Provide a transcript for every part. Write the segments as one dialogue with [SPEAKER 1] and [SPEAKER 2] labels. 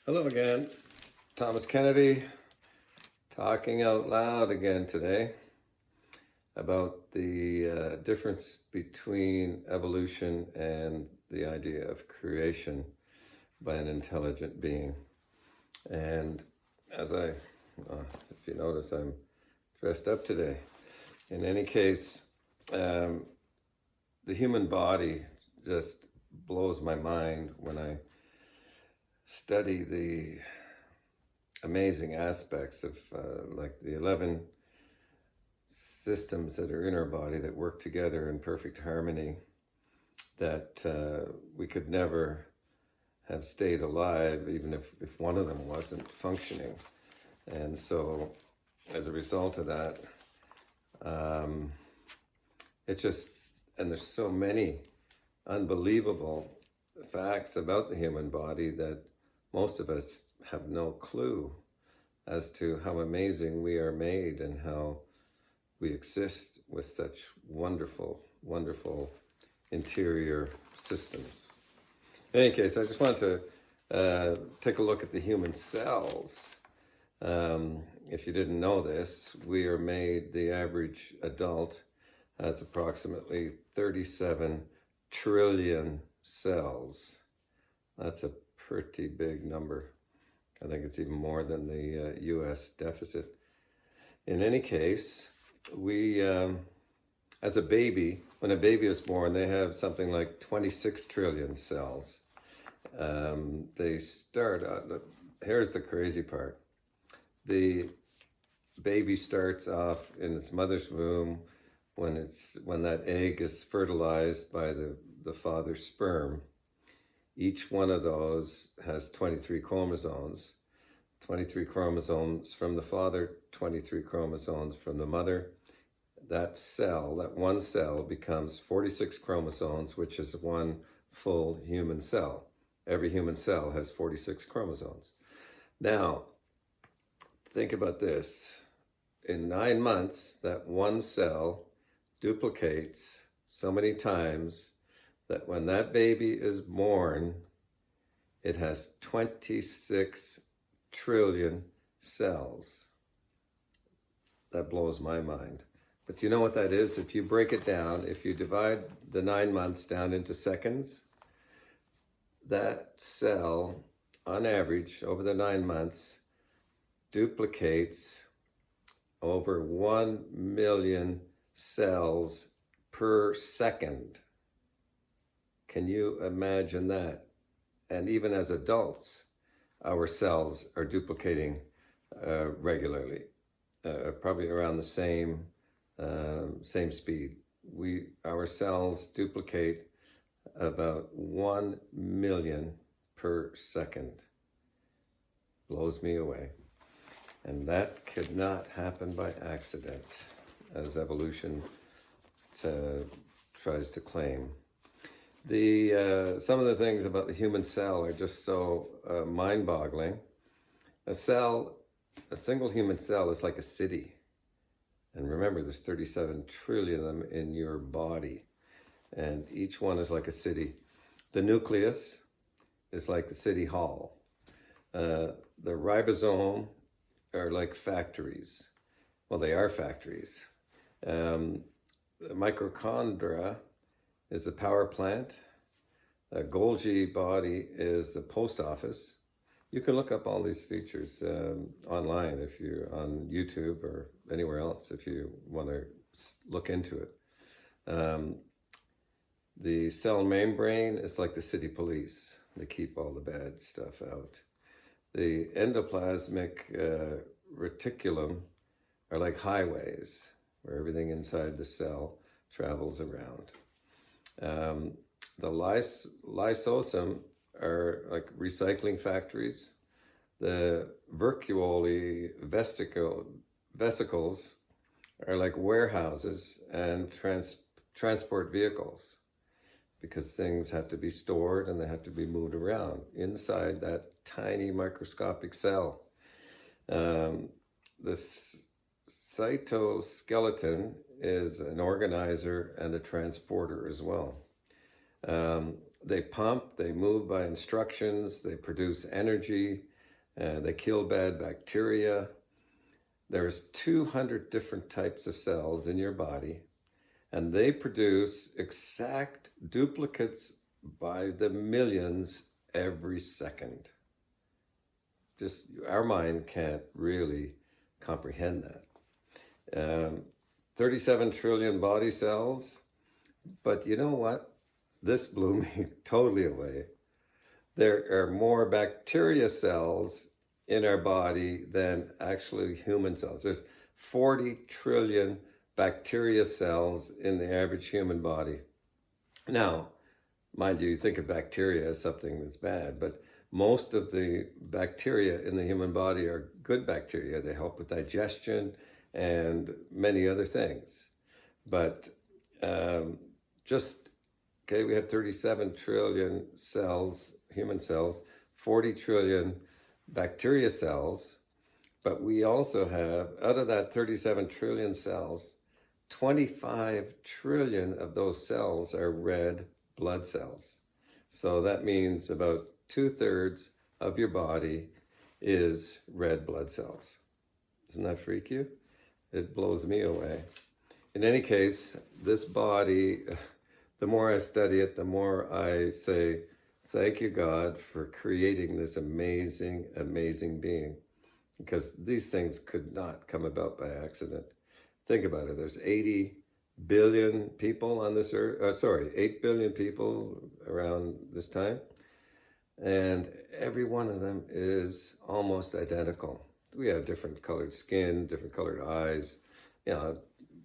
[SPEAKER 1] Hello again, Thomas Kennedy, talking out loud again today about the difference between evolution and the idea of creation by an intelligent being. And if you notice, I'm dressed up today. In any case, the human body just blows my mind when I study the amazing aspects of like the 11 systems that are in our body that work together in perfect harmony, that we could never have stayed alive even if one of them wasn't functioning. And so as a result of that, and there's so many unbelievable facts about the human body that most of us have no clue as to how amazing we are made and how we exist with such wonderful, wonderful interior systems. In any case, I just wanted to take a look at the human cells. If you didn't know this, the average adult has approximately 37 trillion cells. That's a pretty big number. I think it's even more than the US deficit. In any case, as a baby, when a baby is born, they have something like 26 trillion cells. Here's the crazy part. The baby starts off in its mother's womb when that egg is fertilized by the father's sperm. Each one of those has 23 chromosomes. 23 chromosomes from the father, 23 chromosomes from the mother. That one cell becomes 46 chromosomes, which is one full human cell. Every human cell has 46 chromosomes. Now, think about this. In 9 months, that one cell duplicates so many times that when that baby is born, it has 26 trillion cells. That blows my mind. But you know what that is? If you break it down, if you divide the 9 months down into seconds, that cell, on average, over the 9 months, duplicates over 1 million cells per second. Can you imagine that? And even as adults, our cells are duplicating regularly, probably around the same speed. Our cells duplicate about 1 million per second. Blows me away. And that could not happen by accident, as evolution tries to claim. Some of the things about the human cell are just so mind-boggling. A single human cell is like a city. And remember, there's 37 trillion of them in your body. And each one is like a city. The nucleus is like the city hall. The ribosome are like factories. Well, they are factories. The mitochondria is the power plant. The Golgi body is the post office. You can look up all these features online if you're on YouTube or anywhere else if you want to look into it. The cell membrane is like the city police. They keep all the bad stuff out. The endoplasmic reticulum are like highways where everything inside the cell travels around. The lysosome are like recycling factories. The vacuole vesicles are like warehouses and transport vehicles, because things have to be stored and they have to be moved around inside that tiny microscopic cell. The cytoskeleton is an organizer and a transporter as well. They pump, they move by instructions, they produce energy, They kill bad bacteria. There's 200 different types of cells in your body, and they produce exact duplicates by the millions every second. Just our mind can't really comprehend that. 37 trillion body cells, but you know what? This blew me totally away. There are more bacteria cells in our body than actually human cells. There's 40 trillion bacteria cells in the average human body. Now, mind you, think of bacteria as something that's bad, but most of the bacteria in the human body are good bacteria. They help with digestion and many other things. But we have 37 trillion cells, human cells, 40 trillion bacteria cells, but we also have, out of that 37 trillion cells, 25 trillion of those cells are red blood cells. So that means about 2/3 of your body is red blood cells. Doesn't that freak you? It blows me away. In any case, this body, the more I study it, the more I say, thank you, God, for creating this amazing, amazing being. Because these things could not come about by accident. Think about it. There's 80 billion people on this earth. 8 billion people around this time. And every one of them is almost identical. We have different colored skin, different colored eyes.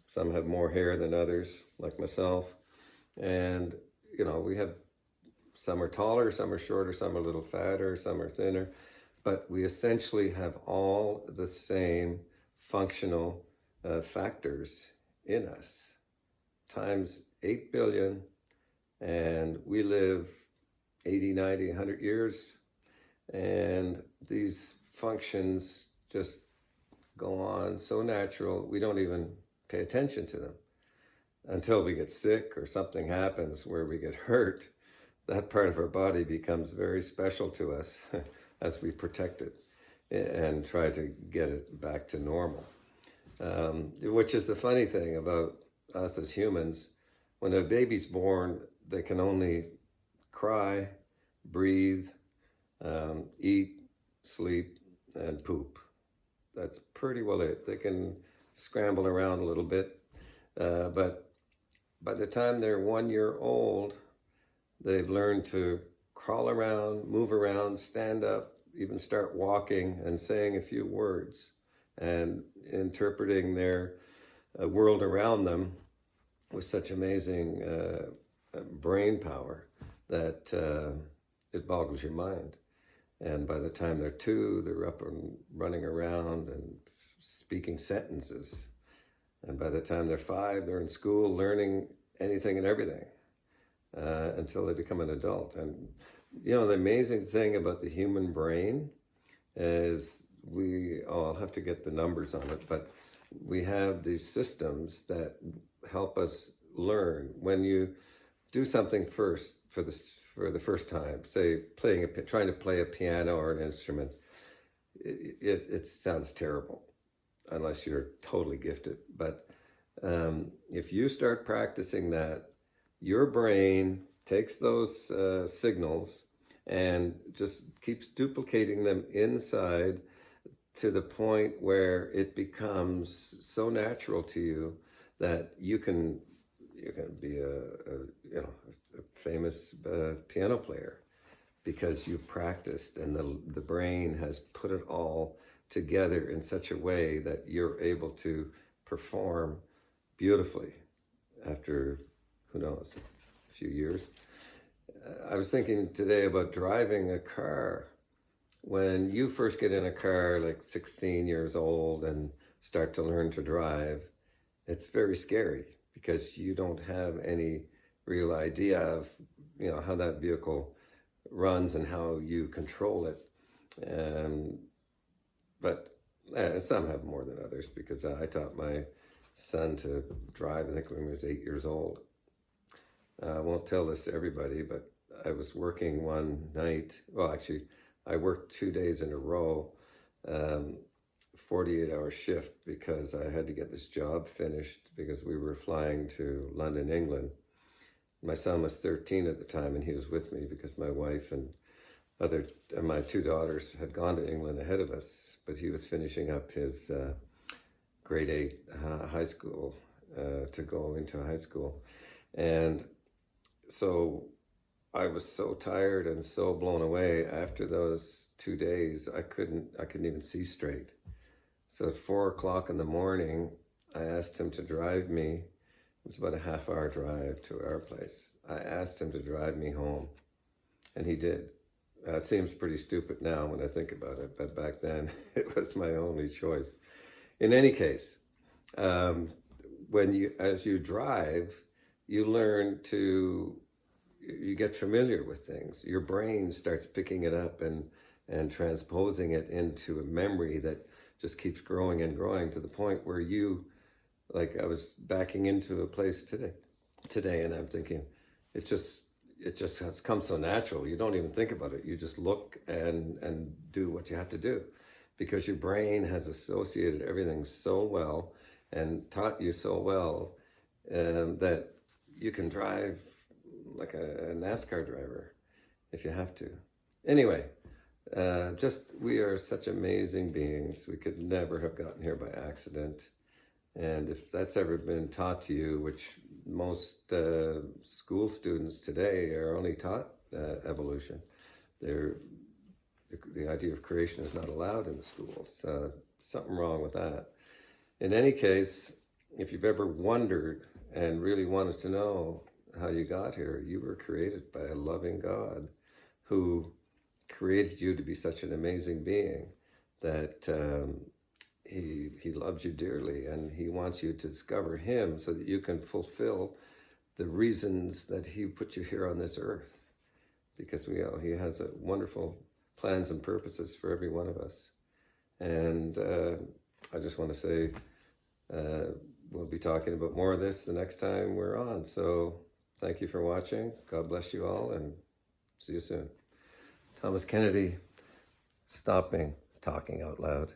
[SPEAKER 1] Some have more hair than others, like myself. And, we have, some are taller, some are shorter, some are a little fatter, some are thinner. But we essentially have all the same functional factors in us, times 8 billion, and we live 80, 90, 100 years, and these functions just go on so natural, we don't even pay attention to them until we get sick or something happens where we get hurt. That part of our body becomes very special to us as we protect it and try to get it back to normal. Which is the funny thing about us as humans. When a baby's born, they can only cry, breathe, eat, sleep, and poop. That's pretty well it. They can scramble around a little bit, but by the time they're 1 year old, they've learned to crawl around, move around, stand up, even start walking and saying a few words and interpreting their world around them with such amazing brain power that it boggles your mind. And by the time they're 2, they're up and running around and speaking sentences. And by the time they're 5, they're in school learning anything and everything until they become an adult. And, the amazing thing about the human brain is I'll have to get the numbers on it, but we have these systems that help us learn. When you do something first for the first time, say trying to play a piano or an instrument, it sounds terrible unless you're totally gifted. But if you start practicing that, your brain takes those signals and just keeps duplicating them inside to the point where it becomes so natural to you that you can be a famous piano player because you've practiced and the brain has put it all together in such a way that you're able to perform beautifully after, who knows, a few years. I was thinking today about driving a car. When you first get in a car, like 16 years old, and start to learn to drive, it's very scary because you don't have any real idea of, how that vehicle runs and how you control it. But some have more than others because I taught my son to drive, I think, when he was 8 years old. I won't tell this to everybody, but I was working one night. Well, actually, I worked 2 days in a row, 48-hour shift, because I had to get this job finished because we were flying to London, England. My son was 13 at the time, and he was with me because my wife and my 2 daughters had gone to England ahead of us, but he was finishing up his grade 8 high school to go into high school. And so I was so tired and so blown away after those 2 days. I couldn't even see straight. So at 4 o'clock in the morning, I asked him to drive me. It was about a half-hour drive to our place. I asked him to drive me home, and he did. It seems pretty stupid now when I think about it, but back then it was my only choice. In any case, as you drive, you learn you get familiar with things. Your brain starts picking it up and transposing it into a memory that just keeps growing and growing to the point where I was backing into a place today, and I'm thinking, it just has come so natural. You don't even think about it. You just look and do what you have to do, because your brain has associated everything so well and taught you so well that you can drive like a NASCAR driver if you have to. Anyway, we are such amazing beings. We could never have gotten here by accident. And if that's ever been taught to you, which most school students today are only taught evolution, the idea of creation is not allowed in the schools. Something wrong with that. In any case, if you've ever wondered and really wanted to know how you got here, you were created by a loving God who created you to be such an amazing being that he loves you dearly, and he wants you to discover him so that you can fulfill the reasons that he put you here on this earth, because he has wonderful plans and purposes for every one of us. And I just want to say we'll be talking about more of this the next time we're on. So thank you for watching. God bless you all, and see you soon. Thomas Kennedy, stopping talking out loud.